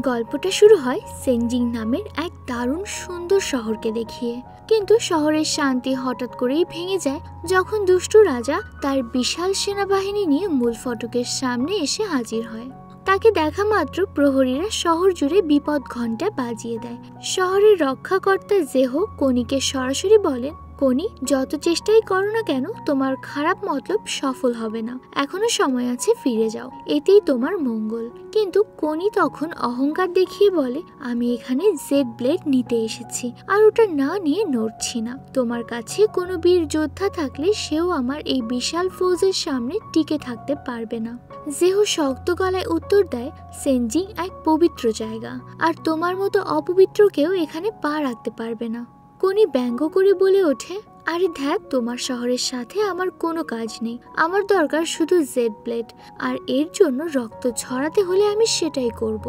গল্পটা শুরু হয় সেনজিং নামের এক দারুণ সুন্দর শহরকে দেখিয়ে, কিন্তু শহরের শান্তি হঠাৎ করেই ভেঙে যায় যখন দুষ্টু রাজা তার বিশাল সেনাবাহিনী নিয়ে মূল ফটকের সামনে এসে হাজির হয়। তাকে দেখা মাত্র প্রহরীরা শহর জুড়ে বিপদ ঘণ্টা বাজিয়ে দেয়। শহরের রক্ষাকর্তা জেহো কোনিকে সরাসরি বলেন, কোনি, যত চেষ্টাই করো না কেন তোমার খারাপ মতলব সফল হবে না, এখনো সময় আছে, ফিরে যাও, এতেই তোমার মঙ্গল। কিন্তু কোনি তখন অহংকার দেখিয়ে বলে, আমি এখানে জেড ব্লেড নিতে এসেছি, আর ওটা না নিয়ে নড়ছি না। তোমার কাছে কোনো বীর যোদ্ধা থাকলে সেও আমার এই বিশাল ফৌজের সামনে টিকে থাকতে পারবে না। জেহো শক্ত গলায় উত্তর দেয়, সেনজিং এক পবিত্র জায়গা, আর তোমার মতো অপবিত্র কেউ এখানে পা রাখতে পারবে না। কোনি ব্যঙ্গ করে বলে ওঠে, আরে ধ্যাত, তোমার শহরের সাথে আমার কোনো কাজ নেই, আমার দরকার শুধু জেড ব্লেড, আর এর জন্য রক্ত ঝরাতে হলে আমি সেটাই করব।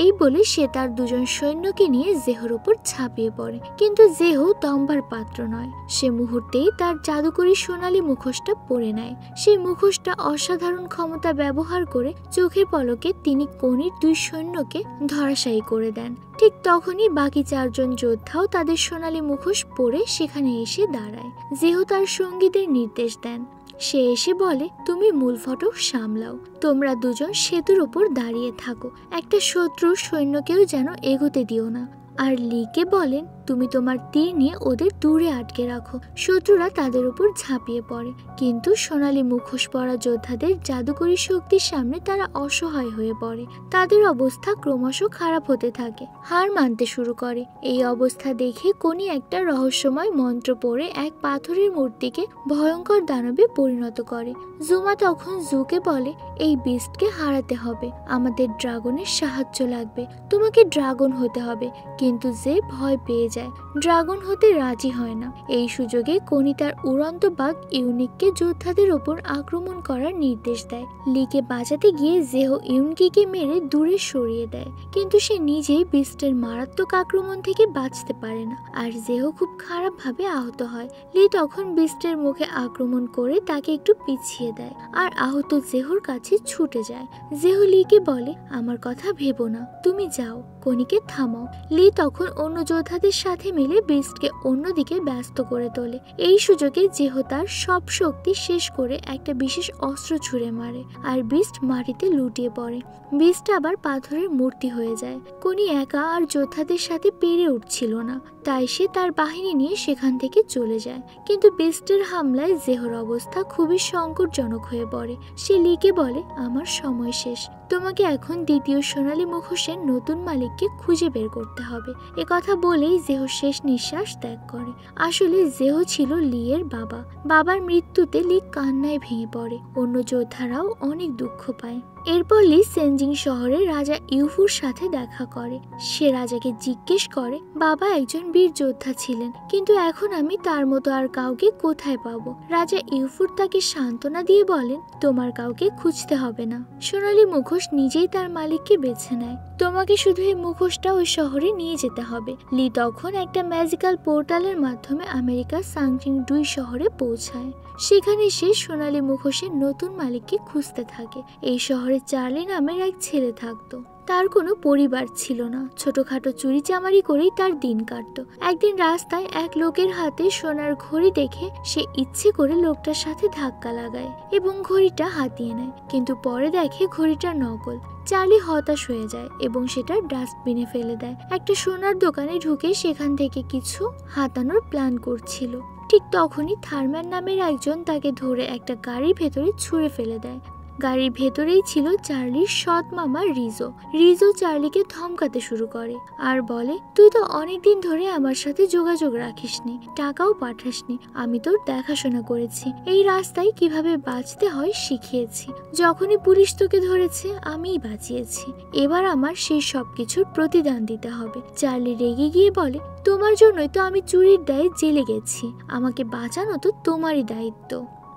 এই বলে সে তার দুজন সৈন্যকে নিয়ে জেহোর ওপর ঝাঁপিয়ে পড়ে, কিন্তু জেহো দম্বার পাত্র নয়। সে মুহূর্তেই তার জাদুকরী সোনালী মুখোশটা পরে নেয়। সেই মুখোশটা অসাধারণ ক্ষমতা ব্যবহার করে চোখের পলকে তিনি কোনির দুই সৈন্যকে ধরাশায়ী করে দেন। ঠিক তখনই বাকি চারজন যোদ্ধাও তাদের সোনালী মুখোশ পরে সেখানে এসে দাঁড়ায়। জেহো তার সঙ্গীদের নির্দেশ দেন। সে এসে বলে, তুমি মূল ফটক সামলাও, তোমরা দুজন সেতুর ওপর দাঁড়িয়ে থাকো, একটা শত্রুর সৈন্যকেও যেন এগোতে দিও না। আর লিকে বলেন, তুমি তোমার তীর নিয়ে ওদের দূরে আটকে রাখো। শত্রুরা তাদের উপর ঝাঁপিয়ে পড়ে, কিন্তু সোনালী মুখোশ পরা যোদ্ধাদের জাদুকরী শক্তির সামনে তারা অসহায় হয়ে পড়ে। তাদের অবস্থা ক্রমশ খারাপ হতে থাকে, হার মানতে শুরু করে। এই অবস্থা দেখে কোনি একটা রহস্যময় মন্ত্র পড়ে এক পাথরের মূর্তিকে ভয়ঙ্কর দানবে পরিণত করে। জুমা তখন জুকে বলে, এই বিস্টকে হারাতে হবে, আমাদের ড্রাগনের সাহায্য লাগবে, তোমাকে ড্রাগন হতে হবে। কিন্তু যে ভয় পেয়ে যায়, ড্রাগন হতে রাজি হয় না। এই সুযোগে কোনি তার উড়ন্ত বাঘ ইউনিককে যোদ্ধাদের ওপর আক্রমণ করার নির্দেশ দেয়। লিকে বাঁচাতে গিয়ে জেহো ইউনিককে মেরে দূরে সরিয়ে দেয়, কিন্তু সে নিজেই বিস্টের মারাত্মক আক্রমণ থেকে বাঁচতে পারে না, আর জেহো খুব খারাপভাবে আহত হয়। লি তখন বিস্টের মুখে আক্রমণ করে তাকে একটু পিছিয়ে দেয়, আর আহত জেহোর কাছে ছুটে যায়। জেহো লিকে বলে, আমার কথা ভেবো না, তুমি যাও, কোনিকে থামাও। লি তখন অন্য যোদ্ধাদের সাথে মিলে বিস্টকে অন্যদিকে ব্যস্ত করে তোলে। এই সুযোগে জেহো তার সব শক্তি শেষ করে একটা বিশেষ অস্ত্র ছুঁড়ে মারে, আর বিস্ট মাটিতে লুটিয়ে পড়ে। বিস্ট আবার পাথরের মূর্তি হয়ে যায়। কোনি একা আর যোদ্ধাদের সাথে পেরে উঠছিল না, তাই সে তার বাহিনী নিয়ে সেখান থেকে চলে যায়। কিন্তু বিস্টের হামলায় জেহোর অবস্থা খুবই সংকটজনক হয়ে পড়ে। সে লিকে বলে, আমার সময় শেষ, তোমাকে এখন দ্বিতীয় সোনালী মুখোশের নতুন মালিককে খুঁজে বের করতে হবে। এ কথা বলেই জেহো শেষ নিঃশ্বাস ত্যাগ করে। আসলে জেহো ছিল লি এর বাবা। বাবার মৃত্যুতে লি কান্নায় ভেঙে পড়ে। অন্য যোদ্ধারাও অনেক দুঃখ পায়। এরপর লি সেনজিং শহরে রাজা ইউফুর সাথে দেখা করে। সে রাজাকে জিজ্ঞেস করে, বাবা একজন বীর যোদ্ধা ছিলেন, কিন্তু এখন আমি তার মতো আর কাউকে কোথায় পাবো? রাজা ইউফুর তাকে সান্ত্বনা দিয়ে বলেন, তোমার কাউকে খুঁজতে হবে না, সোনালী মুখোশ নিজেই তার মালিককে বেছে নেয়, তোমাকে শুধু এই মুখোশটা ওই শহরে নিয়ে যেতে হবে। লি তখন একটা ম্যাজিক্যাল পোর্টালের মাধ্যমে আমেরিকার সাংচিং 2 শহরে পৌঁছায়। সেখানে সে সোনালী মুখোশের নতুন মালিককে খুঁজতে থাকে। এই শহরে চার্লি নামের এক ছেলে থাকতো। তার কোনো পরিবার ছিল না, ছোটখাটো চুরি চামারি করেই তার দিন কাটতো। একদিন রাস্তায় এক লোকের হাতে সোনার ঘড়ি দেখে সে ইচ্ছে করে লোকটার সাথে ধাক্কা লাগায় এবং ঘড়িটা হাতিয়ে নেয়, কিন্তু পরে দেখে ঘড়িটা নকল। চার্লি হতাশ হয়ে যায় এবং সেটা ডাস্টবিনে ফেলে দেয়। একটা সোনার দোকানে ঢুকে সেখান থেকে কিছু হাতানোর প্ল্যান করছিল। ঠিক তখনই থার্ম্যান নামের একজন তাকে ধরে একটা গাড়ির ভেতরে ছুঁড়ে ফেলে দেয়। গাড়ির ভেতরেই ছিল চার্লির সৎ মামা রিজো। রিজো চার্লিকে ধমকাতে শুরু করে আর বলে, তুই তো অনেকদিন ধরে আমার সাথে যোগাযোগ রাখিসনি, টাকাও পাঠাসনি, আমি তোর দেখাশোনা করেছি, এই রাস্তায় কিভাবে বাঁচতে হয় শিখিয়েছি, যখনই পুলিশ তোকে ধরেছে আমিই বাঁচিয়েছি, এবার আমার সেই সবকিছুর প্রতিদান দিতে হবে। চার্লি রেগে গিয়ে বলে, তোমার জন্যই তো আমি চুরির দায়ে জেলে গেছি, আমাকে বাঁচানো তো তোমারই দায়িত্ব,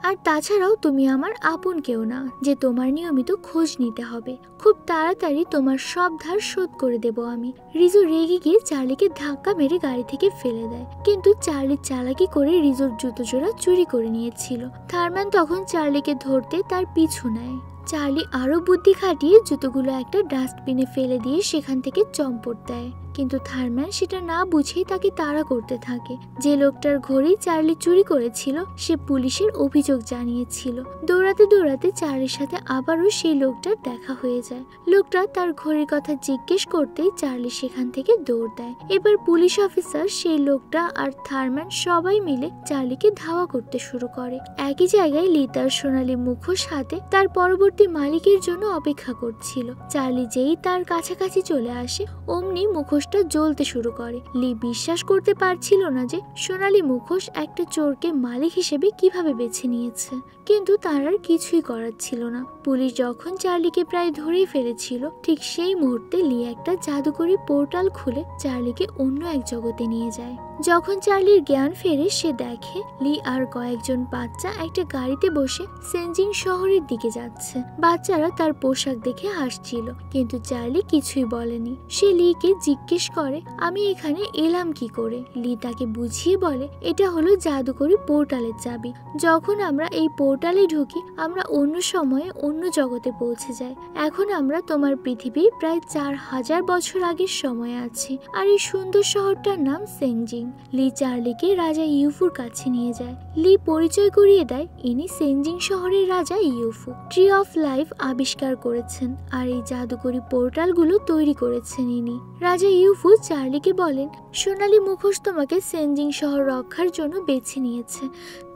আর তাছাড়াও তুমি আমার আপন কেউ না যে তোমার নিয়মিত খোঁজ নিতে হবে, খুব তাড়াতাড়ি তোমার সব ধার শোধ করে দেব আমি। রিজো রেগে গিয়ে চার্লিকে ধাক্কা মেরে গাড়ি থেকে ফেলে দেয়, কিন্তু চার্লি চালাকি করে রিজোর জুতো জোড়া চুরি করে নিয়েছিল। থার্ম্যান তখন চার্লিকে ধরতে তার পিছু নেয়। চার্লি আরো বুদ্ধি খাটিয়ে জুতোগুলো একটা ডাস্টবিনে ফেলে দিয়ে সেখান থেকে চম্পট দেয়, কিন্তু থার্ম্যান সেটা না বুঝেই তাকে তাড়া করতে থাকে। যে লোকটার ঘড়ি চার্লি চুরি করেছিল সে পুলিশের অভিযোগ জানিয়েছিল। দৌড়াতে দৌড়াতে চার্লির সাথে আবারও সেই লোকটার দেখা হয়ে যায়। লোকটা তার ঘড়ির কথা জিজ্ঞেস করতেই চার্লি সেখান থেকে দৌড় দেয়। এবার পুলিশ অফিসার, সেই লোকটা আর থার্ম্যান সবাই মিলে চার্লিকে ধাওয়া করতে শুরু করে। একই জায়গায় লি তার সোনালী মুখোশ হাতে তার পরবর্তী মালিকের জন্য অপেক্ষা করছিল। চার্লি যেই তার কাছাকাছি চলে আসে অমনি মুখোশ জ্বলতে শুরু করে। লি বিশ্বাস করতে পারছিল না যে সোনালী মুখোশ একটা চোরকে মালিক হিসেবে কিভাবে বেছে নিয়েছে, কিন্তু তার আর কিছুই করার ছিল না। পুলিশ যখন চার্লিকে প্রায় ধরেই ফেলেছিল ঠিক সেই মুহূর্তে লি একটা জাদুকরি পোর্টাল খুলে চার্লিকে অন্য এক জগতে নিয়ে যায়। যখন চার্লির জ্ঞান ফেরে সে দেখে লি আর কয়েকজন বাচ্চা একটা গাড়িতে বসে সেনজিং শহরের দিকে যাচ্ছে। বাচ্চারা তার পোশাক দেখে হাসছিল, কিন্তু চার্লি কিছুই বলেনি। সে লিকে জিজ্ঞেস করে, আমি এখানে এলাম কি করে? লি তাকে বুঝিয়ে বলে, এটা হলো জাদুকরি পোর্টালের চাবি। যখন আমরা এই পোর্টালে ঢুকি আমরা অন্য সময়ে অন্য জগতে পৌঁছে যাই। এখন আমরা তোমার পৃথিবীর প্রায় 4000 বছর আগের সময়ে আছি, আর এই সুন্দর শহরটার নাম সেনজিং। লি চার্লিকে রাজা ইউফুর কাছে নিয়ে যায়। লি পরিচয় করিয়ে দেয় ইনি সেনজিং শহরের রাজা ইউফু। ট্রি অফ লাইফ আবিষ্কার করেছেন আর এই জাদুকরি পোর্টালগুলো তৈরি করেছেন ইনি। রাজা ইউফু চার্লিকে বলেন, সোনালী মুখোশ তোমাকে সেনজিং শহর রক্ষার জন্য বেছে নিয়েছে,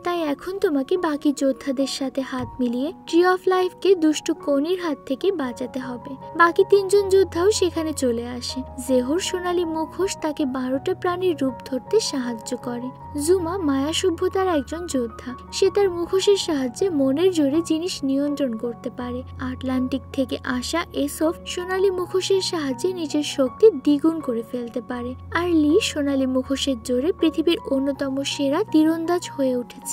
তাই এখন তোমাকে বাকি যোদ্ধাদের সাথে হাত মিলিয়ে ট্রি অফ লাইফকে দুষ্ট কোনির হাত থেকে বাঁচাতে হবে। বাকি 3 জন যোদ্ধাও সেখানে চলে আসে। জেহর সোনালী মুখোশ তাকে 12টা প্রাণীর রূপ ধরতে সাহায্য করে। জুমা মায়া সভ্যতার একজন যোদ্ধা, সে তার মুখোশের সাহায্যে মনের জোরে জিনিস নিয়ন্ত্রণ করতে পারে। আটলান্টিক থেকে আসা এসফ সোনালী মুখোশের সাহায্যে নিজের শক্তি দ্বিগুণ করে ফেলতে পারে। আর লি সোনালী মুখোশের জোরে পৃথিবীর অন্যতম সেরা তীরন্দাজ হয়ে উঠেছে।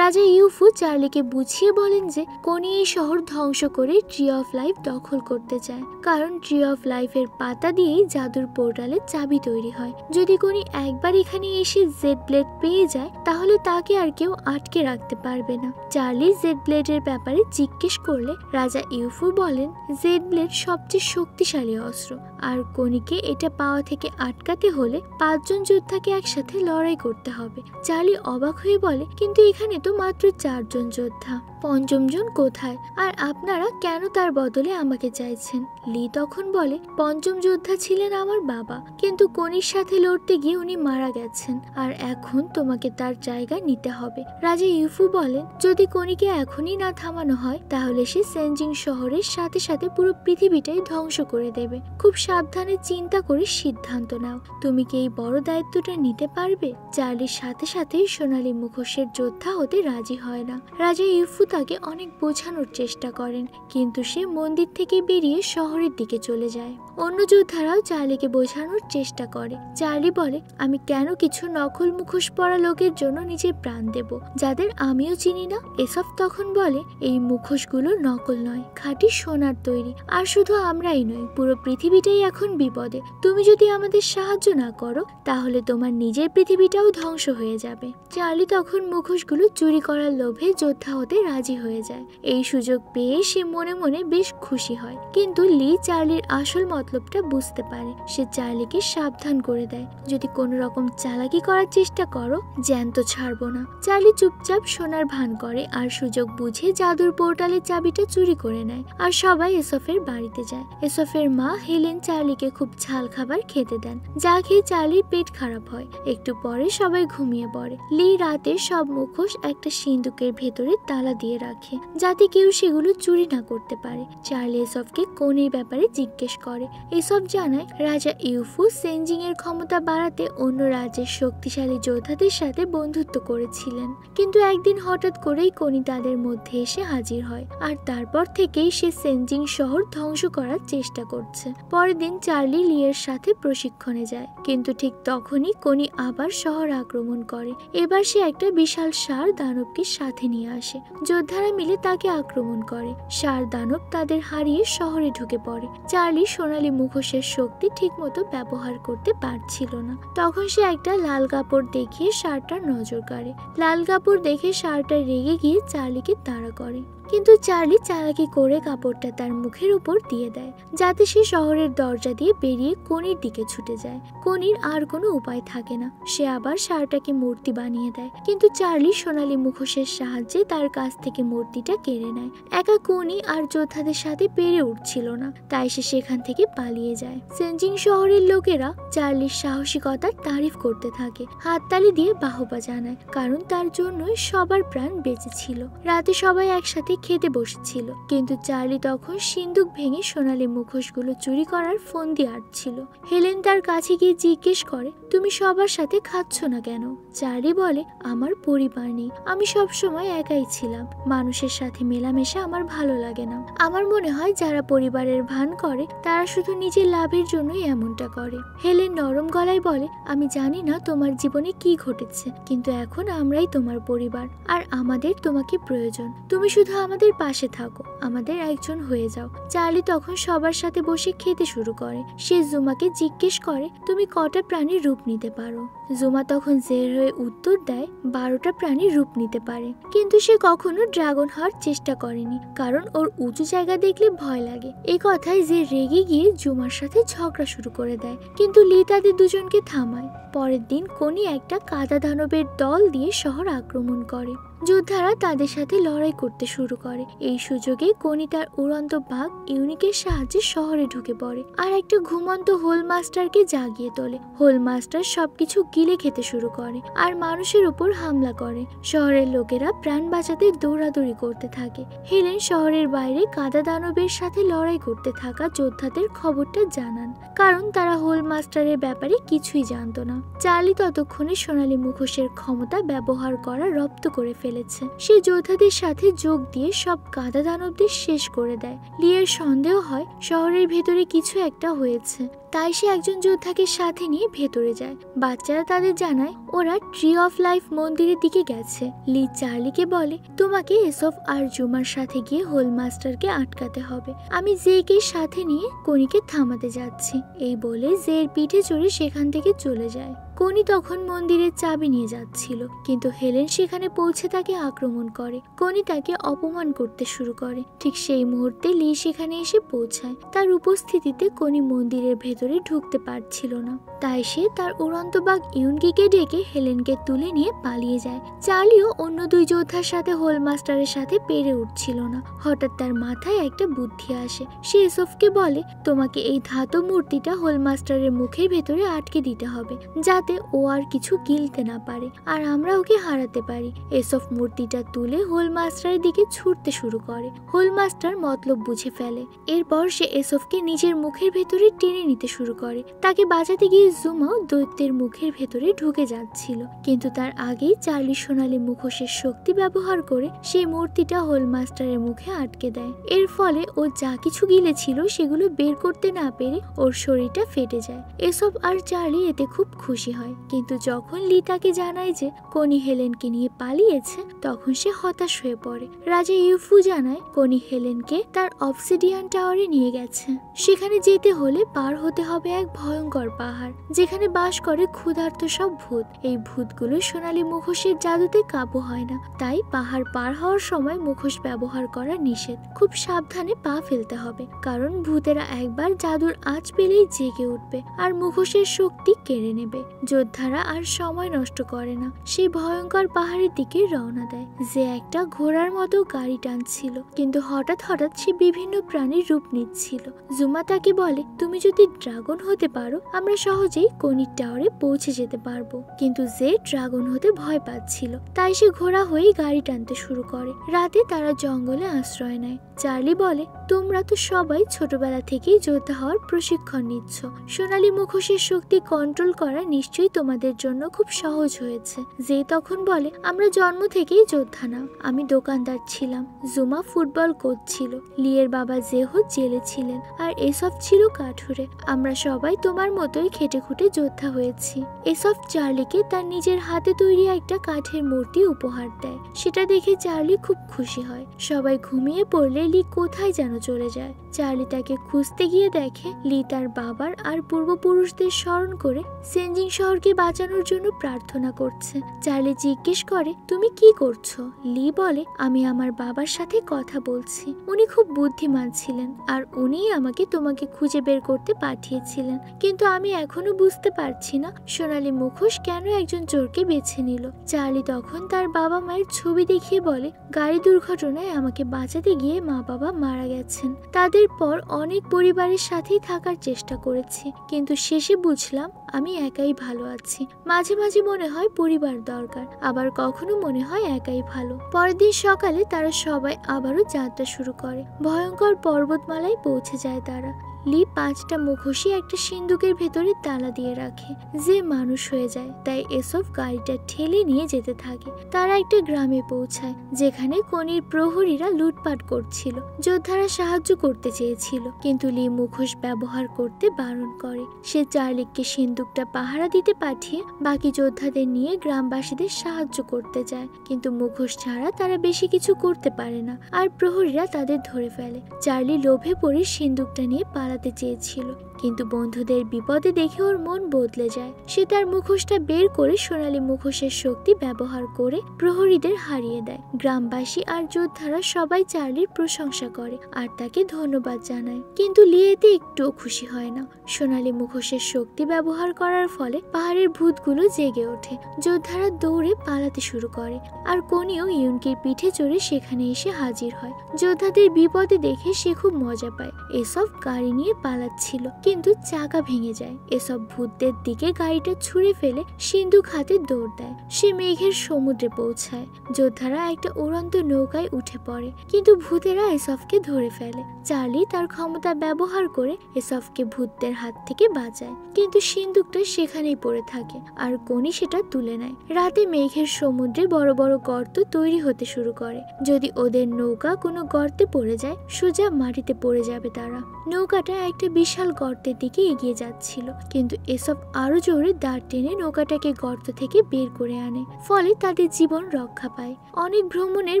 রাজা ইউফু চার্লিকে বুঝিয়ে বলেন যে কোনি এই শহর ধ্বংস করে ট্রি অফ লাইফ দখল করতে চায়, কারণ ট্রি অফ লাইফের পাতা দিয়েই জাদুর পোর্টালের চাবি তৈরি হয়। যদি কোনি একবার এখানে এসে জেড ব্লেড পেয়ে যায় তাহলে তাকে আর কেউ আটকে রাখতে পারবে না। চার্লি জেড ব্লেডের ব্যাপারে জিজ্ঞেস করলে রাজা ইউফু বলেন, জেড ব্লেড সবচেয়ে শক্তিশালী অস্ত্র, আর কোনিকে এটা পাওয়া থেকে আটকাতে হলে 5 জন যোদ্ধাকে একসাথে লড়াই করতে হবে। চার্লি অবাক হয়ে বলে, কিন্তু এখানে তো মাত্র 4 জন যোদ্ধা, 5ম জন কোথায়? আর আপনারা কেন তার বদলে আমাকে চাইছেন? লি তখন বলে, 5ম যোদ্ধা ছিলেন আমার বাবা, কিন্তু কোনির সাথে লড়তে গিয়ে উনি মারা গেছেন, আর এখন তোমাকে তার জায়গা নিতে হবে। রাজা ইউফু বলেন, যদি কোনিকে এখনই না থামানো হয় তাহলে সে সেনজিং শহরের সাথে সাথে পুরো পৃথিবীটাই ধ্বংস করে দেবে। খুব সাবধানে চিন্তা করে সিদ্ধান্ত নাও, তুমি কি এই বড় দায়িত্বটা নিতে পারবে? চার্লির সাথে সাথেই সোনালী মুখোশের যোদ্ধা হতে রাজি হয় না। রাজা ইউফু তাকে অনেক বোঝানোর চেষ্টা করেন, কিন্তু সে মন্দির থেকে বেরিয়ে শহরের দিকে চলে যায়। অন্য যোদ্ধারাও চার্লিকে বোঝানোর চেষ্টা করে। চার্লি বলে, আমি কেন কিছু নকল মুখোশ পরা লোকের জন্য নিজের প্রাণ দেব, যাদের আমিও চিনি না? এসব তখন বলে, এই মুখোশগুলো নকল নয়, খাঁটি সোনার তৈরি, আর শুধু আমরাই নই, পুরো পৃথিবীটাই এখন বিপদে। তুমি যদি আমাদের সাহায্য না করো তাহলে তোমার নিজের পৃথিবীটাও ধ্বংস হয়ে যাবে। চার্লি তখন মুখোশগুলো চুরি করার লোভে যোদ্ধা হতে রাজি হয়ে যায়। এই সুযোগ পেয়ে সে মনে মনে বেশ খুশি হয়, কিন্তু লি চার্লির আসল মতলবটা বুঝতে পারে। সে চার্লিকে সাবধান করে দেয়, যদি কোনো রকম চালাকি করার চেষ্টা করো জ্যান্ত ছাড়বো না। চার্লি চুপচাপ সোনার ভান করে আর সুযোগ বুঝে জাদুর পোর্টালের চাবিটা চুরি করে নেয়, আর সবাই এসফের বাড়িতে যায়। এসফের মা হেলেন চার্লিকে খুব ঝাল খাবার খেতে দেন, যা খেয়ে চার্লির পেট খারাপ হয়। একটু পরে সবাই ঘুমিয়ে পড়ে। লি রাতে সব মুখোশ একটা সিন্দুকের ভেতরে তালা দিয়ে রাখে, যাতে কেউ সেগুলো চুরি না করতে পারে। চার্লি এসফকে কোনির ব্যাপারে জিজ্ঞেস করে। এসব জানায় রাজা ইউফু সেনজিং এর ক্ষমতা বাড়াতে অন্য রাজ্যের শক্তিশালী যোদ্ধাদের সাথে বন্ধুত্ব করেছিলেন, কিন্তু একদিন হঠাৎ করেই কোনি তাদের মধ্যে এসে হাজির হয়, আর তারপর থেকেই সে সেনজিং শহর ধ্বংস করার চেষ্টা করছে। পরের দিন চার্লি লিয়ের সাথে প্রশিক্ষণে যায়, কিন্তু ঠিক তখনই কোনি আবার শহর আক্রমণ করে। এবার সে একটা বিশাল ষাঁড় দানবকে সাথে নিয়ে আসে। যোদ্ধারা মিলে তাকে আক্রমণ করে। ষাঁড় দানব তাদের হারিয়ে শহরে ঢুকে পড়ে। চার্লি সোনালী মুখোশের শক্তি ঠিকমতো ব্যবহার করতে পারছিল না। তখন সে একটা লাল কাপড় দেখিয়ে ষাঁড়টার নজর কাড়ে। লাল কাপড় দেখে ষাঁড়টা রেগে গিয়ে চার্লিকে তাড়া করে। কিন্তু চার্লি চালাকি করে কাপড়টা তার মুখের উপর দিয়ে দেয়, যাতে সে শহরের দরজা দিয়ে বেরিয়ে কনির দিকে ছুটে যায়। কনির আর কোনো উপায় থাকে না, সে আবার ষাঁড়টাকে মূর্তি বানিয়ে দেয়, কিন্তু চার্লি সোনালী মুখোশের সাহায্যে তার কাছ থেকে মূর্তিটা কেড়ে নেয়। একা কনি আর যোদ্ধাদের সাথে পেরে উঠছিল না, তাই সে সেখান থেকে পালিয়ে যায়। সেনজিং শহরের লোকেরা চার্লির সাহসিকতার তারিফ করতে থাকে, হাততালি দিয়ে বাহবা জানায়, কারণ তার জন্যই সবার প্রাণ বেঁচে ছিল। রাতে সবাই একসাথে খেতে বসেছিল, কিন্তু চার্লি তখন সিন্দুক ভেঙে সোনালী মুখোশগুলো চুরি করার ফন্দি আঁটছিল। হেলেন তার কাছে গিয়ে জিজ্ঞেস করে, তুমি সবার সাথে খাচ্ছ না কেন? চার্লি বলে, আমার পরিবার নেই, আমি সবসময় একাই ছিলাম, মানুষের সাথে মেলামেশা আমার ভালো লাগে না। আমার মনে হয় যারা পরিবারের ভান করে তারা শুধু নিজের লাভের জন্যই এমনটা করে। হেলেন নরম গলায় বলে, আমি জানি না তোমার জীবনে কি ঘটেছে, কিন্তু এখন আমরাই তোমার পরিবার আর আমাদের তোমাকে প্রয়োজন। তুমি শুধু আমাদের পাশে থাকো, আমাদের একজন হয়ে যাও। চার্লি তখন সবার সাথে বসে খেতে শুরু করে। সে জুমাকে জিজ্ঞেস করে, তুমি কটা প্রাণীর রূপ নিতে পারো? জুমা তখন জের হয়ে উত্তর দেয়, 12টা প্রাণীর রূপ নিতে পারে, কিন্তু সে কখনো ড্রাগন হওয়ার চেষ্টা করেনি, কারণ ওর উঁচু জায়গা দেখলে ভয় লাগে। এই কথায় যে রেগে গিয়ে জুমার সাথে ঝগড়া শুরু করে দেয়, কিন্তু লি তাদের দুজনকে থামায়। পরের দিন কনি একটা কাদা দানবের দল দিয়ে শহর আক্রমণ করে। যোদ্ধারা তাদের সাথে লড়াই করতে শুরু করে। এই সুযোগে কনি তার উড়ন্ত বাঘ ইউনিকের সাহায্যে শহরে ঢুকে পড়ে আর একটা ঘুমন্ত হোল মাস্টারকে জাগিয়ে তোলে। হোল মাস্টার সবকিছু গিলে খেতে শুরু করে আর মানুষের উপর হামলা করে। শহরের লোকেরা প্রাণ বাঁচাতে দৌড়াদৌড়ি করতে থাকে। হেলেন শহরের বাইরে কাদা দানবের সাথে লড়াই করতে থাকা যোদ্ধাদের খবরটা জানান, কারণ তারা হোল মাস্টারের ব্যাপারে কিছুই জানতো না। চার্লি ততক্ষণে সোনালী মুখোশের ক্ষমতা ব্যবহার করা রপ্ত করে ফেলেছে। সে যোদ্ধাদের সাথে যোগ দিয়ে সব কাদা দানবদের শেষ করে দেয়। লিয়ের সন্দেহ হয় শহরের ভেতরে কিছু একটা হয়েছে, তাই সে একজন যোদ্ধাকে সাথে নিয়ে ভেতরে যায়। বাচ্চারা তাদের জানায় ওরা ট্রি অফ লাইফ মন্দিরের দিকে গেছে। লি চার্লিকে বলে, তোমাকে এসফ আর জুমার সাথে গিয়ে হোল মাস্টারকে আটকাতে হবে। আমি জেকে সাথে নিয়ে কনিকে থামাতে যাচ্ছি। এই বলে জের পিঠে চড়ে সেখান থেকে চলে যায়। কনি তখন মন্দিরের চাবি নিয়ে যাচ্ছিল, কিন্তু হেলেন সেখানে পৌঁছে তাকে আক্রমণ করে। কনি তাকে অপমান করতে শুরু করে। ঠিক সেই মুহূর্তে লি সেখানে এসে পৌঁছায়। তার উপস্থিতিতে কনি মন্দিরের ভেতরে ঢুকতে পারছিল না, তাই সে তার উড়ন্ত বাঘ ইউনগিকে ডেকে হেলেনকে তুলে নিয়ে পালিয়ে যায়। চার্লিও অন্য দুই যোদ্ধার সাথে হোল মাস্টারের সাথে পেরে উঠছিল না। হঠাৎ তার মাথায় একটা বুদ্ধি আসে। সে এসফকে বলে, তোমাকে এই ধাতব মূর্তিটা হোল মাস্টারের মুখের ভেতরে আটকে দিতে হবে, যাতে ও আর কিছু গিলতে না পারে আর আমরা ওকে হারাতে পারি। এসফ মূর্তিটা তুলে হোল মাস্টারের দিকে ছুটতে শুরু করে। হোল মাস্টার মতলব বুঝে ফেলে। এরপর সে এসফকে নিজের মুখের ভেতরে টেনে নিতে শুরু করে। তাকে বাঁচাতে গিয়ে জুমাও দৈত্যের মুখের ভেতরে ঢুকে যাচ্ছিল, কিন্তু তার আগেই চার্লি সোনালী মুখোশের শক্তি ব্যবহার করে সেই মূর্তিটা হোল মাস্টারের মুখে আটকে দেয়। এর ফলে ও যা কিছু গিলেছিল সেগুলো বের করতে না পেরে ওর শরীরটা ফেটে যায়। এসব আর চার্লি এতে খুব খুশি হয়, কিন্তু যখন লি তাকে জানায় যে কনি হেলেনকে নিয়ে পালিয়েছে, তখন সে হতাশ হয়ে পড়ে। রাজা ইউফু জানায় কনি হেলেনকে তার অবসিডিয়ান টাওয়ারে নিয়ে গেছে। সেখানে যেতে হলে পার হতে হবে এক ভয়ঙ্কর পাহাড়, যেখানে বাস করে ক্ষুধার্ত সব ভূত। এই ভূতগুলো সোনালী মুখোশের জাদুতে কাবু হয় না, তাই পাহাড় পার হওয়ার সময় মুখোশ ব্যবহার করা নিষেধ। খুব সাবধানে পা ফেলতে হবে, কারণ ভূতেরা একবার জাদুর আঁচ পেলেই জেগে উঠবে আর মুখোশের শক্তি কেড়ে নেবে। যোদ্ধারা আর সময় নষ্ট করে না, সেই ভয়ঙ্কর পাহাড়ের দিকে রওনা দেয়। যে একটা ঘোড়ার মতো গাড়ি টানছিল, কিন্তু হঠাৎ সে বিভিন্ন প্রাণীর রূপ নিচ্ছিল। জুমা তাকে বলে, তুমি যদি ড্রাগন হতে পারো আমরা সহজেই কনির টাওয়ারে পৌঁছে যেতে পারবো। কিন্তু যে ড্রাগন হতে ভয় পাচ্ছিল, তাই সে ঘোড়া হয়েই গাড়ি টানতে শুরু করে। রাতে তারা জঙ্গলে আশ্রয় নেয়। চার্লি বলে, তোমরা তো সবাই ছোটবেলা থেকেই যোদ্ধা হওয়ার প্রশিক্ষণ নিচ্ছ। সোনালী মুখোশের শক্তি কন্ট্রোল করা নিশ্চয়ই তোমাদের জন্য খুব সহজ হয়েছে। যে তখন বলে, আমরা জন্ম থেকেই যোদ্ধা না, আমি দোকানদার ছিলাম। জুমা ফুটবল কোচ ছিল। লিয়ের বাবা জেহো জেলে ছিলেন আর এসব ছিল কাঠুরে। আমরা আমরা সবাই তোমার মতোই খেটে খুঁটে যোদ্ধা হয়েছি। এসব চার্লিকে তার নিজের হাতে তৈরি একটা কাঠের মূর্তি উপহার দেয়। সেটা দেখে চার্লি খুব খুশি হয়। সবাই ঘুমিয়ে পড়লে লি কোথায় যেন চলে যায়। চার্লি তাকে খুঁজতে গিয়ে দেখে লি তার বাবার আর পূর্বপুরুষদের স্মরণ করে সেনজিং শহরকে বাঁচানোর জন্য প্রার্থনা করছে। চার্লি জিজ্ঞেস করে, তুমি কি করছো? লি বলে, আমি আমার বাবার সাথে কথা বলছি। উনি খুব বুদ্ধিমান ছিলেন আর উনিই আমাকে তোমাকে খুঁজে বের করতে পাঠিয়েছিলেন। কিন্তু আমি এখনো বুঝতে পারছি না সোনালী মুখোশ কেন একজন চোরকে বেছে নিল। চার্লি তখন তার বাবা মায়ের ছবি দেখিয়ে বলে, গাড়ি দুর্ঘটনায় আমাকে বাঁচাতে গিয়ে মা বাবা মারা গেছেন। তাদের পর অনেক পরিবারের সাথেই থাকার চেষ্টা করেছি, কিন্তু শেষে বুঝলাম আমি একাই ভালো আছি। মাঝে মাঝে মনে হয় পরিবার দরকার, আবার কখনো মনে হয় একাই ভালো। পরের দিন সকালে তারা সবাই আবারও যাত্রা শুরু করে। ভয়ঙ্কর পর্বতমালায় পৌঁছে যায় তারা। লি 5টা মুখোশই একটা সিন্দুকের ভেতরে তালা দিয়ে রাখে, যে মানুষ হয়ে যায়। তাই এসব গাড়িটা ঠেলে নিয়ে যেতে থাকে। তারা একটা গ্রামে পৌঁছায়, যেখানে কনির প্রহরীরা লুটপাট করছিল। যোদ্ধারা সাহায্য করতে চেয়েছিল, কিন্তু লি মুখোশ ব্যবহার করতে বারণ করে। সে চার্লিকে সিন্দুকটা পাহারা দিতে পাঠিয়ে বাকি যোদ্ধাদের নিয়ে গ্রামবাসীদের সাহায্য করতে যায়। কিন্তু মুখোশ ছাড়া তারা বেশি কিছু করতে পারে না, আর প্রহরীরা তাদের ধরে ফেলে। চার্লি লোভে পড়ে সিন্দুকটা নিয়ে পালাতে চেয়েছিল, কিন্তু বন্ধুদের বিপদে দেখে ওর মন বদলে যায়। সে তার মুখোশটা বের করে সোনালী মুখোশের শক্তি ব্যবহার করে প্রহরীদের হারিয়ে দেয়। গ্রামবাসী আর যোদ্ধারা সবাই চার্লির প্রশংসা করে আর তাকে ধন্যবাদ জানায়, কিন্তু লি এতে একটুও খুশি হয় না। সোনালী মুখোশের শক্তি ব্যবহার করার ফলে পাহাড়ের ভূতগুলো জেগে ওঠে। যোদ্ধারা দৌড়ে পালাতে শুরু করে, আর কনিও ইউনকির পিঠে চড়ে সেখানে এসে হাজির হয়। যোদ্ধাদের বিপদে দেখে সে খুব মজা পায়। এসব গাড়ি নিয়ে পালাচ্ছিল, কিন্তু চাকা ভেঙে যায়। এসব ভূতদের দিকে গাড়িটা ছুঁড়ে ফেলে সিন্দুক হাতে দৌড় দেয়। সে মেঘের সমুদ্রে পৌঁছায়। যোদ্ধারা একটা উড়ন্ত নৌকায় উঠে পড়ে, কিন্তু ভূতেরা এসবকে ধরে ফেলে। চার্লি তার ক্ষমতা ব্যবহার করে এসবকে ভূতদের হাত থেকে বাঁচায়, কিন্তু সিন্দুকটা সেখানেই পড়ে থাকে আর কনি সেটা তুলে নেয়। রাতে মেঘের সমুদ্রে বড় বড় গর্ত তৈরি হতে শুরু করে। যদি ওদের নৌকা কোনো গর্তে পড়ে যায়, সোজা মাটিতে পড়ে যাবে তারা। নৌকাটা একটা বিশাল গর্তের দিকে এগিয়ে যাচ্ছিল, কিন্তু এসব আরো জোরে দাঁড় টেনে নৌকাটাকে গর্ত থেকে বের করে আনে। ফলে তাদের জীবন রক্ষা পায়। অনেক ভ্রমণের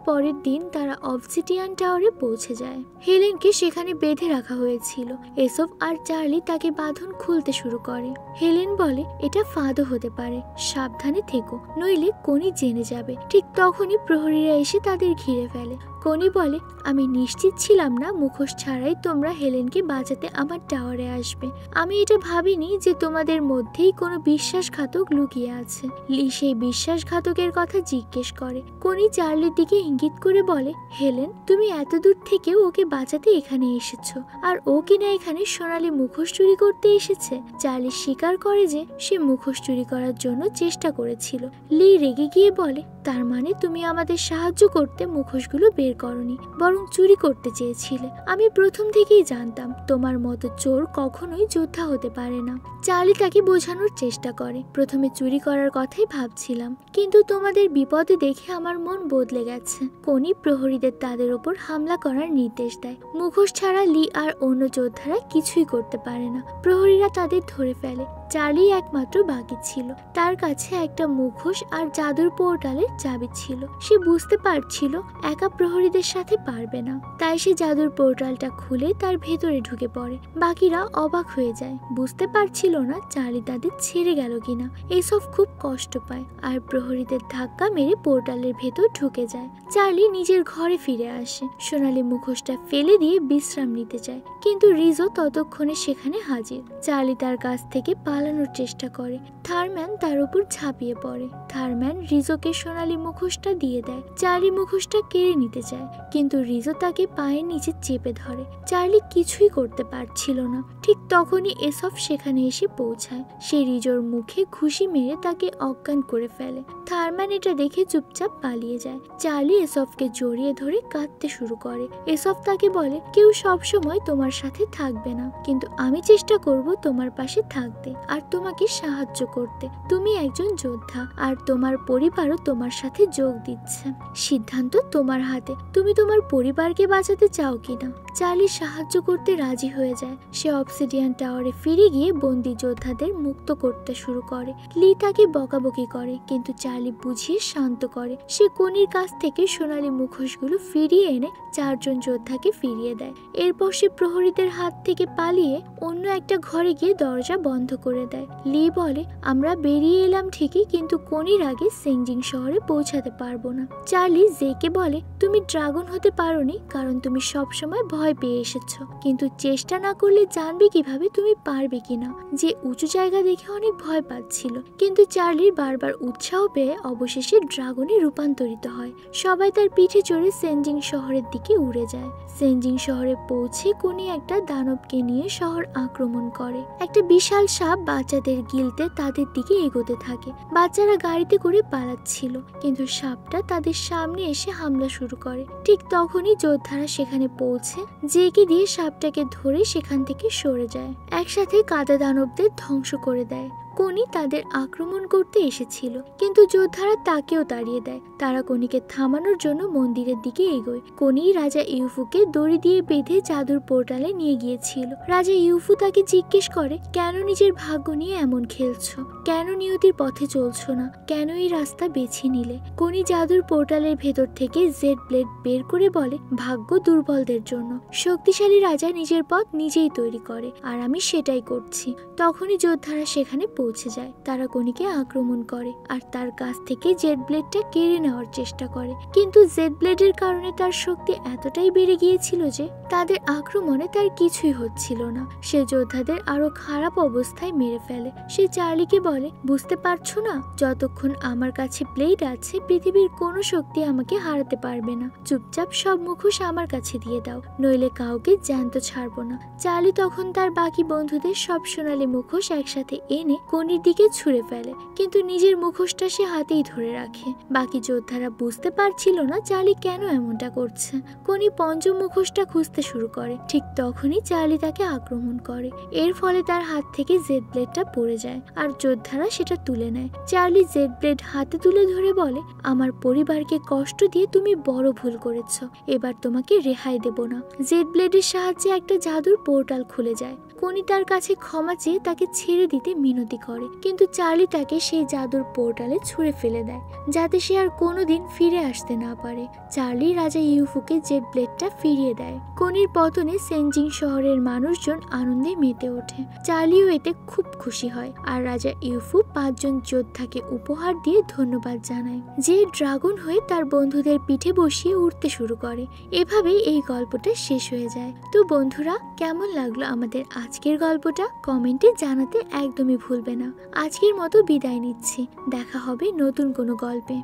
পরের দিন তারা অবসিডিয়ান টাওয়ারে পৌঁছে যায়। হেলেনকে সেখানে বেঁধে রাখা হয়েছিল। এসব আর চার্লি তাকে বাঁধন খুলতে শুরু করে। হেলেন বলে, এটা ফাঁদও হতে পারে, সাবধানে থেকো, নইলে কনি জেনে যাবে। ঠিক তখনই প্রহরীরা এসে তাদের ঘিরে ফেলে। কনি বলে, আমি নিশ্চিত ছিলাম না মুখোশ ছাড়াই তোমরা হেলেনকে বাঁচাতে আমার টাওয়ারে আসবে। আমি এটা ভাবিনি যে তোমাদের মধ্যেই কোনো বিশ্বাসঘাতক লুকিয়ে আছে। লি সেই বিশ্বাসঘাতকের কথা জিজ্ঞেস করে। কনি চার্লির দিকে ইঙ্গিত করে বলে, হেলেন, তুমি এত দূর থেকেও ওকে বাঁচাতে এখানে এসেছো, আর ও কিনা এখানে সোনালী মুখোশ চুরি করতে এসেছে। চার্লি স্বীকার করে যে সে মুখোশ চুরি করার জন্য চেষ্টা করেছিল। লি রেগে গিয়ে বলে, তার মানে তুমি আমাদের সাহায্য করতে মুখোশগুলো বের করনি, বরং চুরি করতে চেয়েছিলে। আমি প্রথম থেকেই জানতাম তোমার মতো চোর কখনোই যোদ্ধা হতে পারে না। চার্লি তাকে বোঝানোর চেষ্টা করে, প্রথমে চুরি করার কথাই ভাবছিলাম, কিন্তু তোমাদের বিপদে দেখে আমার মন বদলে গেছে। কনি প্রহরীদের তাদের ওপর হামলা করার নির্দেশ দেয়। মুখোশ ছাড়া লি আর অন্য যোদ্ধারা কিছুই করতে পারে না। প্রহরীরা তাদের ধরে ফেলে। চার্লি একমাত্র বাকি ছিল। তার কাছে একটা মুখোশ আর জাদুর পোর্টালের চাবি ছিল। সে বুঝতে পারছিল একা প্রহরীদের সাথে পারবে না, তাই সে জাদুর পোর্টালটা খুলে তার ভেতরে ঢুকে পড়ে। বাকিরা অবাক হয়ে যায়, বুঝতে পারছিল না চার্লি তাদের ছেড়ে গেল কিনা। এইসব খুব কষ্ট পায় আর প্রহরীদের ধাক্কা মেরে পোর্টালের ভেতর ঢুকে যায়। চার্লি নিজের ঘরে ফিরে আসে। সোনালী মুখোশটা ফেলে দিয়ে বিশ্রাম নিতে চায়, কিন্তু রিজো ততক্ষণে সেখানে হাজির। চার্লি তার কাছ থেকে পালানোর চেষ্টা করে। থারম্যান তার উপর ঝাঁপিয়ে পড়ে। থারম্যান রিজোকে সোনালী মুখোশটা দিয়ে দেয়। চার্লি মুখোশটা কেড়ে নিতে চায়, কিন্তু রিজো তাকে পায়ের নিচে চেপে ধরে। চার্লি কিছুই করতে পারছিল না। ঠিক তখনই এসব সেখানে এসে পৌঁছায়। সে রিজোর মুখে ঘুষি মেরে তাকে অজ্ঞান করে ফেলে। থারম্যান এটা দেখে চুপচাপ পালিয়ে যায়। চার্লি এসবকে জড়িয়ে ধরে কাঁদতে শুরু করে। এসব তাকে বলে, কেউ সবসময় তোমার সাথে থাকবে না, কিন্তু আমি চেষ্টা করব তোমার পাশে থাকতে আর তোমাকে সাহায্য করতে। তুমি একজন যোদ্ধা, আর তোমার পরিবারও তোমার সাথে যোগ দিচ্ছে। সিদ্ধান্ত তোমার হাতে, তুমি তোমার পরিবারকে বাঁচাতে চাও কিনা। চার্লি সাহায্য করতে রাজি হয়ে যায়। সে অবসিডিয়ান টাওয়ারে ফিরে গিয়ে বন্দি যোদ্ধাদের মুক্ত করতে শুরু করে। লি তাকে বকাবকি করে, কিন্তু চার্লি বুঝিয়ে শান্ত করে। সে কনির কাছ থেকে সোনালী মুখোশগুলো ফিরিয়ে এনে 4 জন যোদ্ধাকে ফিরিয়ে দেয়। এরপর সে প্রহরীদের হাত থেকে পালিয়ে অন্য একটা ঘরে গিয়ে দরজা বন্ধ করে দেয়। লি বলে, আমরা বেরিয়ে এলাম ঠিকই, কিন্তু কনির আগে সেনজিং শহরে পৌঁছাতে পারবো না। চার্লি জেকে বলে, তুমি ড্রাগন হতে পারোনি কারণ তুমি সবসময় ভয় পেয়ে এসেছো, কিন্তু চেষ্টা না করলে জানবে কিভাবে তুমি পারবে কিনা। যে উঁচু জায়গা দেখে অনেক ভয় পাচ্ছিল, কিন্তু চার্লির বারবার উৎসাহ পেয়ে অবশেষে ড্রাগনে রূপান্তরিত হয়। সবাই তার পিঠে চড়ে সেনজিং শহরের দিকে উড়ে যায়। সেনজিং শহরে পৌঁছে কনি একটা দানবকে নিয়ে শহর আক্রমণ করে। একটা বিশাল সাপ বাচ্চাদের গিলতে তাদের দিকে এগোতে থাকে। বাচ্চারা গাড়িতে করে পালাচ্ছিল, কিন্তু সাপটা তাদের সামনে এসে হামলা শুরু করে। ঠিক তখনই যোদ্ধারা সেখানে পৌঁছে জেকে দিয়ে সাপটাকে ধরে সেখান থেকে সরে যায়। একসাথে কাদা দানবদের ধ্বংস করে দেয়। কনি তাদের আক্রমণ করতে এসেছিল, কিন্তু যোদ্ধারা তাকেও তাড়িয়ে দেয়। তারা কনিকে থামানোর জন্য মন্দিরের দিকে এগোয়। কনি রাজা ইউফুকে দড়ি দিয়ে বেঁধে জাদুর পোর্টালে নিয়ে গিয়েছিল। রাজা ইউফু তাকে জিজ্ঞেস করে, কেন নিজের ভাগ্য নিয়ে এমন খেলছো, কেন নিয়তির পথে চলছো না, কেন এই রাস্তা বেছে নিলে। কনি জাদুর পোর্টালের ভেতর থেকে জেড ব্লেড বের করে বলে, ভাগ্য দুর্বলদের জন্য, শক্তিশালী রাজা নিজের পথ নিজেই তৈরি করে, আর আমি সেটাই করছি। তখনই যোদ্ধারা সেখানে পৌঁছে যায়। তারা কনিকে আক্রমণ করে আর তার কাছ থেকে জেড ব্লেডটা কেড়ে নেওয়ার চেষ্টা করে, কিন্তু জেড ব্লেডের কারণে তার শক্তি এতটাই বেড়ে গিয়েছিল যে তাদের আক্রমণে তার কিছুই হচ্ছিল না। সে যোদ্ধাদের আরো খারাপ অবস্থায় মেরে ফেলে। সে চার্লিকে বলে, বুঝতে পারছো না, যতক্ষণ আমার কাছে ব্লেড আছে পৃথিবীর কোনো শক্তি আমাকে হারাতে পারবে না। চুপচাপ সব মুখোশ আমার কাছে দিয়ে দাও, নইলে কাউকে জ্যান্ত ছাড়বো না। চার্লি তখন তার বাকি বন্ধুদের সব সোনালী মুখোশ একসাথে এনে কনির দিকে ছুঁড়ে ফেলে, কিন্তু নিজের মুখোশটা সে হাতেই ধরে রাখে। বাকি যোদ্ধারা বুঝতে পারছিল না চার্লি কেন এমনটা করছে। কনি পঞ্চম মুখোশটা খুঁজতে শুরু করে। ঠিক তখনই চার্লি তাকে আক্রমণ করে। এর ফলে তার হাত থেকে জেড ব্লেডটা পড়ে যায় আর যোদ্ধারা সেটা তুলে নেয়। চার্লি জেড ব্লেড হাতে তুলে ধরে বলে, আমার পরিবারকে কষ্ট দিয়ে তুমি বড় ভুল করেছ, এবার তোমাকে রেহাই দেব না। জেড ব্লেডের সাহায্যে একটা জাদুর পোর্টাল খুলে যায়। কনি তার কাছে ক্ষমা চেয়ে তাকে ছেড়ে দিতে মিনতি করে, কিন্তু চার্লি তাকে সেই জাদুর পোর্টালে ছুঁড়ে ফেলে দেয়, যাতে সে আর কোনোদিন ফিরে আসতে না পারে। চার্লি রাজা ইউফুকে জেড ব্লেডটা ফিরিয়ে দেয়। কনির পতনে সেনজিং শহরের মানুষজন আনন্দে মেতে ওঠে। চার্লিও এতে খুব খুশি হয়, আর রাজা ইউফু 5 জন যোদ্ধাকে উপহার দিয়ে ধন্যবাদ জানায়, যে ড্রাগন হয়ে তার বন্ধুদের পিঠে বসিয়ে উঠতে শুরু করে। এভাবেই এই গল্পটা শেষ হয়ে যায়। তো বন্ধুরা, কেমন লাগলো আমাদের আজকের গল্পটা কমেন্টে জানাতে একদমই ভুলবে না। আজকের মতো বিদায় নিচ্ছি, দেখা হবে নতুন কোনো গল্পে।